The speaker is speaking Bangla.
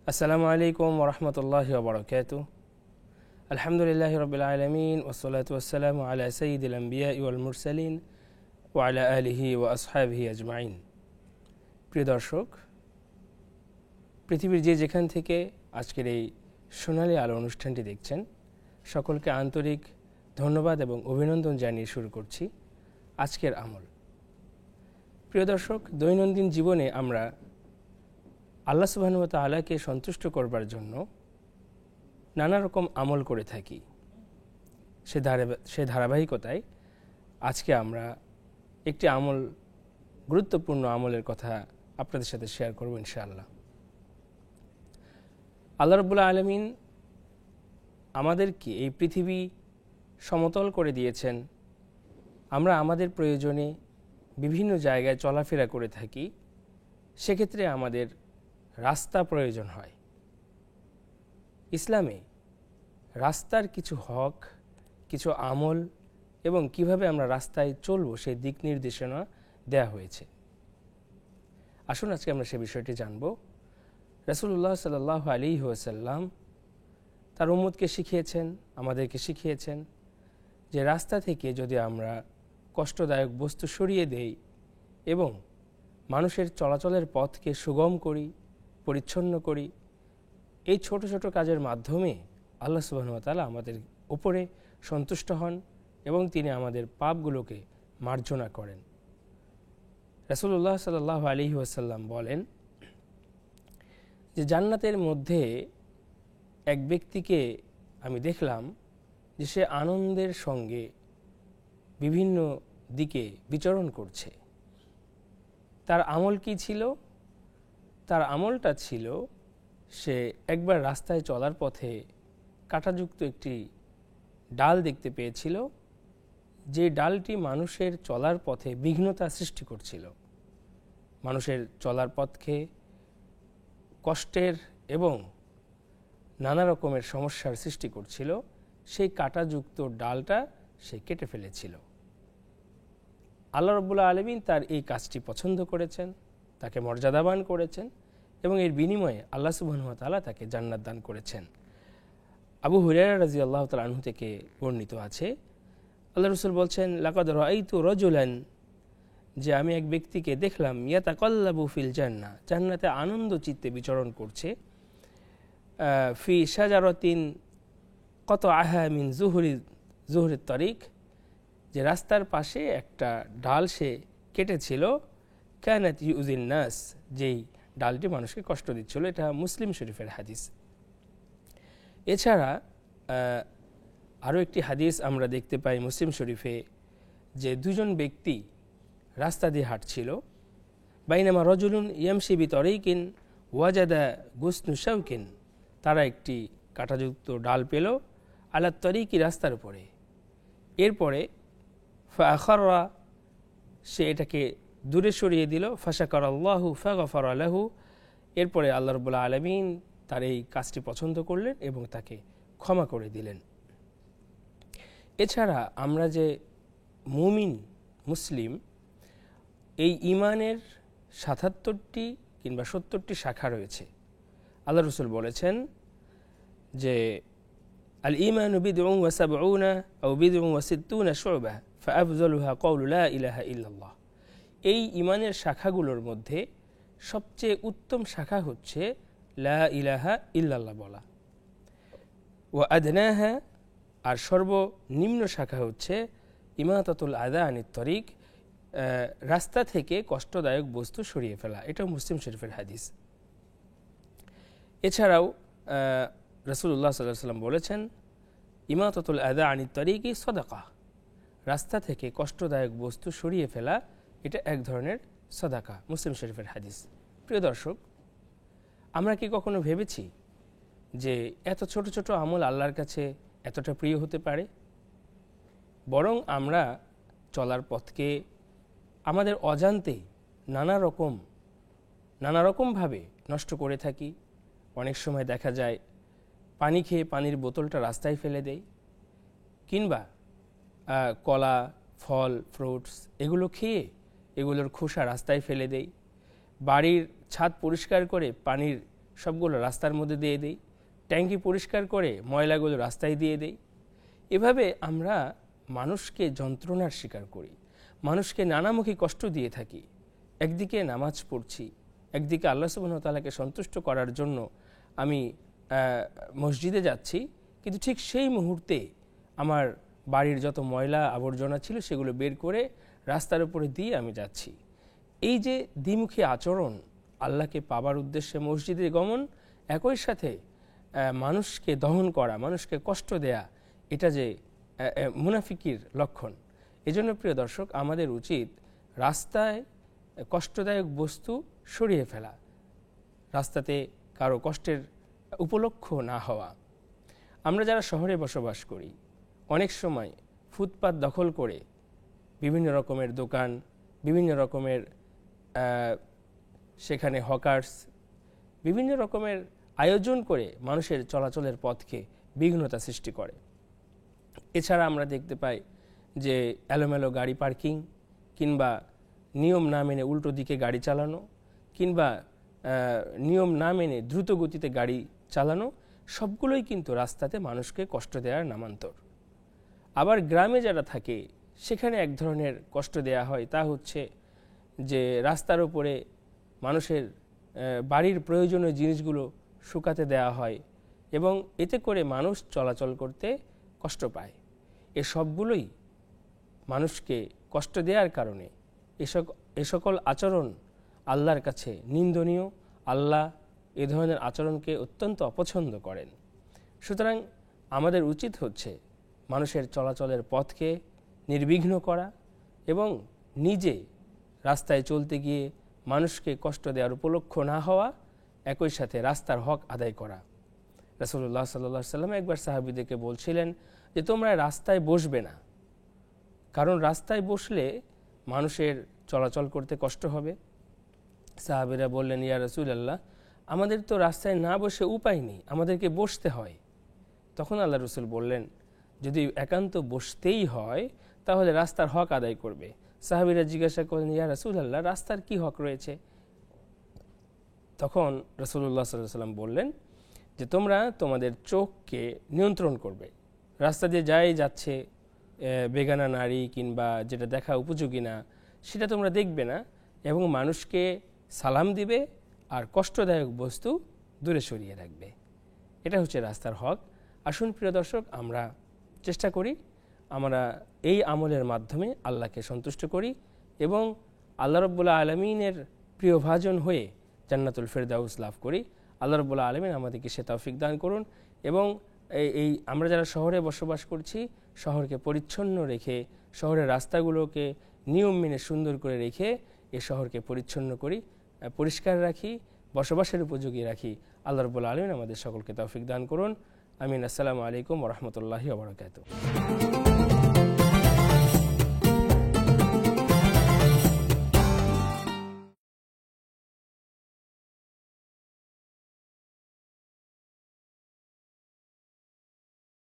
আসসালামু আলাইকুম ওরহমতুল্লাহি ওবরাকাতুহু। আলহামদুলিল্লাহি রাব্বিল আলামিন ওয়াসসালাতু ওয়াসসালামু আলা সাইয়্যিদিল আমবিয়াই ওয়াল মুরসালিন ওয়া আলা আলিহি ওয়া আসহাবিহি আজমাইন। প্রিয় দর্শক, পৃথিবীর যে যেখান থেকে আজকের এই সোনালী আলো অনুষ্ঠানটি দেখছেন, সকলকে আন্তরিক ধন্যবাদ এবং অভিনন্দন জানিয়ে শুরু করছি আজকের আমল। প্রিয় দর্শক, দৈনন্দিন জীবনে আমরা আল্লাহ সুবহানাহু ওয়া তাআলাকে সন্তুষ্ট করবার জন্য নানা রকম আমল করে থাকি। সে ধারাবাহিকতায় আজকে আমরা একটি আমল, গুরুত্বপূর্ণ আমলের কথা আপনাদের সাথে শেয়ার করব ইনশাআল্লাহ। আল্লাহ রাব্বুল আলামিন আমাদেরকে এই পৃথিবী সমতল করে দিয়েছেন। আমরা আমাদের প্রয়োজনে বিভিন্ন জায়গায় চলাফেরা করে থাকি, সেক্ষেত্রে আমাদের রাস্তা প্রয়োজন হয়। ইসলামে রাস্তার কিছু হক, কিছু আমল এবং কিভাবে আমরা রাস্তায় চলব সেই দিক নির্দেশনা দেয়া হয়েছে। আসুন আজকে আমরা সে বিষয়টি জানব। রাসূলুল্লাহ সাল্লাল্লাহু আলাইহি ওয়াসাল্লাম তার উম্মতকে শিখিয়েছেন, আমাদেরকে শিখিয়েছেন যে রাস্তা থেকে যদি আমরা কষ্টদায়ক বস্তু সরিয়ে দেই এবং মানুষের চলাচলের পথকে সুগম করি, পরিচ্ছন্ন করি, এই ছোট ছোট কাজের মাধ্যমে আল্লাহ সুবহানাহু ওয়া তাআলা আমাদের উপরে সন্তুষ্ট হন এবং তিনি আমাদের পাপগুলোকে মার্জনা করেন। রাসূলুল্লাহ সাল্লাল্লাহু আলাইহি ওয়াসাল্লাম বলেন যে জান্নাতের মধ্যে এক ব্যক্তিকে আমি দেখলাম যে সে আনন্দের সঙ্গে বিভিন্ন দিকে বিচরণ করছে। তার আমল কি ছিল? তার আমলটা ছিল, সে একবার রাস্তায় চলার পথে কাঁটাযুক্ত একটি ডাল দেখতে পেয়েছিল, যে ডালটি মানুষের চলার পথে বিঘ্নতা সৃষ্টি করছিল, মানুষের চলার পথকে কষ্টের এবং নানা রকমের সমস্যার সৃষ্টি করছিল। সেই কাঁটাযুক্ত ডালটা সে কেটে ফেলেছিল। আল্লাহ রাব্বুল আলামিন তার এই কাজটি পছন্দ করেছেন, তাকে মর্যাদাবান করেছেন এবং এর বিনিময়ে আল্লাহ সুবহানাহু ওয়া তাআলা তাকে জান্নাত দান করেছেন। আবু হুরায়রা রাদিয়াল্লাহু তাআলা আনহু থেকে বর্ণিত আছে, আল্লাহ রাসূল বলছেন, লাকাদ রাআইতু রাজুলান, যে আমি এক ব্যক্তিকে দেখলাম, ইয়াতাকাল্লাবু ফিল জান্নাহ, জান্নাতে আনন্দ চিত্তে বিচরণ করছে, ফি শাজারাতিন কাতাআহা মিন যুহরিত তারিক, যে রাস্তার পাশে একটা ডাল সে কেটেছিল, কানাত ইউজিন নাস, যেই ডালটি মানুষকে কষ্ট দিচ্ছিল। এটা মুসলিম শরীফের হাদিস। এছাড়া আরও একটি হাদিস আমরা দেখতে পাই মুসলিম শরীফে, যে দুজন ব্যক্তি রাস্তা দিয়ে হাঁটছিল, বাইনামা রজুলুন ইয়ামশি বিতরিকিন ওয়াজাদা গুসনু শাওকিন, তারা একটি কাঁটাযুক্ত ডাল পেল আলা তরিকি, রাস্তার উপরে। এরপরে ফাআখাররা, সে এটাকে দূরে সরিয়ে দিল, ফাশাকারাল্লাহু ফাগফারা লাহু, এরপরে আল্লাহ রাব্বুল আলামিন তার এই কাজটি পছন্দ করলেন এবং তাকে ক্ষমা করে দিলেন। এছাড়া আমরা যে মুমিন মুসলিম, এই ঈমানের ৭৭টি কিংবা ৭০টি শাখা রয়েছে। আল্লাহ রাসূল বলেছেন যে আল ঈমানু বিদউন ওয়া সাবউনা আও বিদউন ওয়া সিত্তুনা শু'বা ফাআফযালুহা কাওলু লা ইলাহা ইল্লাল্লাহ, এই ঈমানের শাখাগুলোর মধ্যে সবচেয়ে উত্তম শাখা হচ্ছে লা ইলাহা ইল্লাল্লাহ বলা। ওয়া আদনাহা, আর সর্বনিম্ন শাখা হচ্ছে ইমাতাতুল আযা আনিত তরিক, রাস্তা থেকে কষ্টদায়ক বস্তু সরিয়ে ফেলা। এটা মুসলিম শরীফের হাদিস। এছাড়াও রাসূলুল্লাহ সাল্লাল্লাহু আলাইহি ওয়াসাল্লাম বলেছেন, ইমাতাতুল আযা আনিত তরিকি সাদাকা, রাস্তা থেকে কষ্টদায়ক বস্তু সরিয়ে ফেলা এটা এক ধরনের সাদাকা, মুসলিম শরীফের হাদিস। প্রিয় দর্শক, আমরা কি কখনো ভেবেছি যে এত ছোট ছোট আমল আল্লাহর কাছে এতটা প্রিয় হতে পারে? বরং আমরা চলার পথকে আমাদের অজান্তে নানা রকমভাবে নষ্ট করে থাকি। অনেক সময় দেখা যায় পানি খেয়ে পানির বোতলটা রাস্তায় ফেলে দেয়, কিংবা কলা, ফল, ফ্রুটস এগুলো খেয়ে এগুলোর খোসা রাস্তায় ফেলে দেই। বাড়ির ছাদ পরিষ্কার করে পানির সবগুলো রাস্তার মধ্যে দিয়ে দেই, ট্যাঙ্কি পরিষ্কার করে ময়লাগুলো রাস্তায় দিয়ে দেই। এভাবে আমরা মানুষকে যন্ত্রণার শিকার করি, মানুষকে নানামুখী কষ্ট দিয়ে থাকি। একদিকে নামাজ পড়ছি, একদিকে আল্লাহ সুবহানাহু ওয়া তাআলাকে সন্তুষ্ট করার জন্য আমি মসজিদে যাচ্ছি, কিন্তু ঠিক সেই মুহূর্তে আমার বাড়ির যত ময়লা আবর্জনা ছিল সেগুলো বের করে রাস্তার উপরে দিয়ে আমি যাচ্ছি। এই যে দ্বিমুখী আচরণ, আল্লাহকে পাবার উদ্দেশ্যে মসজিদে গমন, একই সাথে মানুষকে দহন করা, মানুষকে কষ্ট দেয়া, এটা যে মুনাফিকির লক্ষণ। এজন্য প্রিয় দর্শক, আমাদের উচিত রাস্তায় কষ্টদায়ক বস্তু সরিয়ে ফেলা, রাস্তাতে কারো কষ্টের উপলক্ষ না হওয়া। আমরা যারা শহরে বসবাস করি, অনেক সময় ফুটপাত দখল করে বিভিন্ন রকমের দোকান, বিভিন্ন রকমের সেখানে হকার্স, বিভিন্ন রকমের আয়োজন করে মানুষের চলাচলের পথকে বিঘ্নতা সৃষ্টি করে। এছাড়া আমরা দেখতে পাই যে এলোমেলো গাড়ি পার্কিং, কিংবা নিয়ম না মেনে উল্টো দিকে গাড়ি চালানো, কিংবা নিয়ম না মেনে দ্রুত গতিতে গাড়ি চালানো, সবগুলোই কিন্তু রাস্তাতে মানুষকে কষ্ট দেওয়ার নামান্তর। আবার গ্রামে যারা থাকে সেখানে এক ধরনের কষ্ট দেয়া হয়, তা হচ্ছে যে রাস্তার উপরে মানুষের বাড়ির প্রয়োজনীয় জিনিসগুলো শুকাতে দেওয়া হয় এবং এতে করে মানুষ চলাচল করতে কষ্ট পায়। এ সবগুলোই মানুষকে কষ্ট দেওয়ার কারণে এ সকল আচরণ আল্লাহর কাছে নিন্দনীয়। আল্লাহ এ ধরনের আচরণকে অত্যন্ত অপছন্দ করেন। সুতরাং আমাদের উচিত হচ্ছে মানুষের চলাচলের পথকে নির্বিঘ্ন করা এবং নিজে রাস্তায় চলতে গিয়ে মানুষকে কষ্ট দেওয়ার উপলক্ষ না হওয়া, একই সাথে রাস্তার হক আদায় করা। রাসূলুল্লাহ সাল্লাল্লাহু আলাইহি ওয়াসাল্লাম একবার সাহাবীদেরকে বলছিলেন যে তোমরা রাস্তায় বসবে না, কারণ রাস্তায় বসলে মানুষের চলাচল করতে কষ্ট হবে। সাহাবীরা বললেন, ইয়া রাসূলুল্লাহ, আমাদের তো রাস্তায় না বসে উপায় নেই, আমাদেরকে বসতে হয়। তখন আল্লাহ রাসূল বললেন, যদি একান্ত বসতেই হয় তাহলে রাস্তার হক আদায় করবে। সাহাবীরা জিজ্ঞাসা করলেন, ইয়া রাসূলুল্লাহ, রাস্তার কি হক রয়েছে? তখন রাসূলুল্লাহ সাল্লাল্লাহু আলাইহি ওয়াসাল্লাম বললেন যে তোমরা তোমাদের চোখকে নিয়ন্ত্রণ করবে। রাস্তা দিয়ে যাই যাচ্ছে বেগানা নারী কিংবা যেটা দেখা উপযোগী না সেটা তোমরা দেখবে না, এবং মানুষকে সালাম দিবে আর কষ্টদায়ক বস্তু দূরে সরিয়ে রাখবে। এটা হচ্ছে রাস্তার হক। আসুন প্রিয় দর্শক, আমরা চেষ্টা করি আমরা এই আমলের মাধ্যমে আল্লাহকে সন্তুষ্ট করি এবং আল্লাহ রাব্বুল আলামিনের প্রিয়ভাজন হয়ে জান্নাতুল ফেরদাউস লাভ করি। আল্লাহ রাব্বুল আলামিন আমাদেরকে সে তৌফিক দান করুন এবং এই আমরা যারা শহরে বসবাস করছি, শহরকে পরিচ্ছন্ন রেখে, শহরের রাস্তাগুলোকে নিয়ম মেনে সুন্দর করে রেখে এ শহরকে পরিচ্ছন্ন করি, পরিষ্কার রাখি, বসবাসের উপযোগী রাখি। আল্লাহ রাব্বুল আলামিন আমাদের সকলকে তৌফিক দান করুন। আমিন। আসসালামু আলাইকুম ওয়া রাহমাতুল্লাহি ওয়া বারাকাতুহু।